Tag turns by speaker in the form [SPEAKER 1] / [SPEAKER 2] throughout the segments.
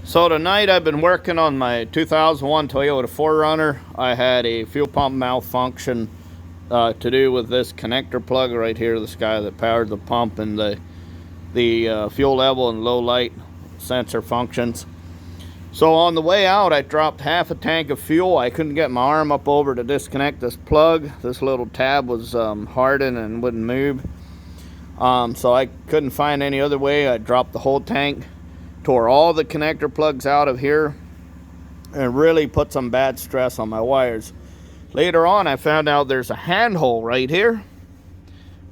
[SPEAKER 1] So tonight I've been working on my 2001 Toyota 4runner. I had a fuel pump malfunction to do with this connector plug right here, this guy that powered the pump, and the fuel level and low light sensor functions. So on the way out, I dropped half a tank of fuel. I couldn't get my arm up over to disconnect this plug. This little tab was hardened and wouldn't move. So I couldn't find any other way. I dropped the whole tank, tore all the connector plugs out of here, and really put some bad stress on my wires. Later on, I found out there's a handhole right here.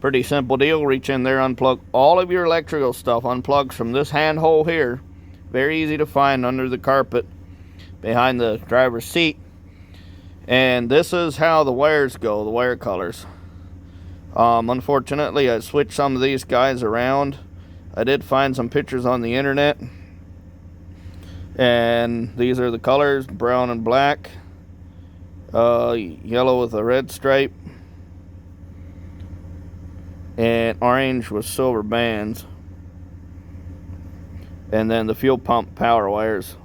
[SPEAKER 1] Pretty simple deal. Reach in there, unplug all of your electrical stuff. Unplugs from this handhole here. Very easy to find under the carpet behind the driver's seat. And this is how the wires go, the wire colors. Unfortunately, I switched some of these guys around. I did find some pictures on the internet, and these are the colors: brown and black, yellow with a red stripe, and orange with silver bands. And then the fuel pump power wires: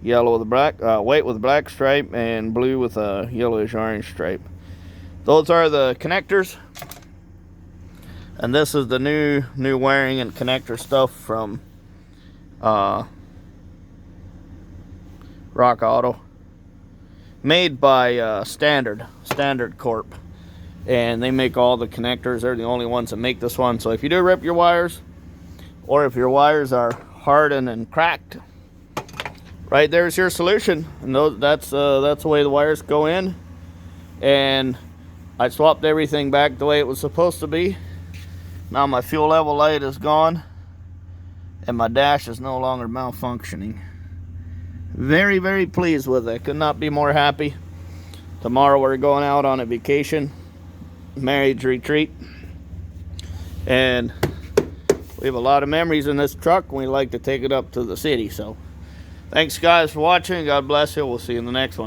[SPEAKER 1] yellow with a black, white with a black stripe, and blue with a yellowish orange stripe. Those are the connectors. And this is the new wiring and connector stuff from Rock Auto, made by Standard Corp, and they make all the connectors. They're the only ones that make this one. So if you do rip your wires, or if your wires are hardened and cracked, right there's your solution. And that's the way the wires go in. And I swapped everything back the way it was supposed to be. Now my fuel level light is gone, and my dash is no longer malfunctioning. Very, very pleased with it. Could not be more happy. Tomorrow we're going out on a vacation, marriage retreat, and we have a lot of memories in this truck, and we like to take it up to the city. So thanks guys for watching. God bless you. We'll see you in the next one.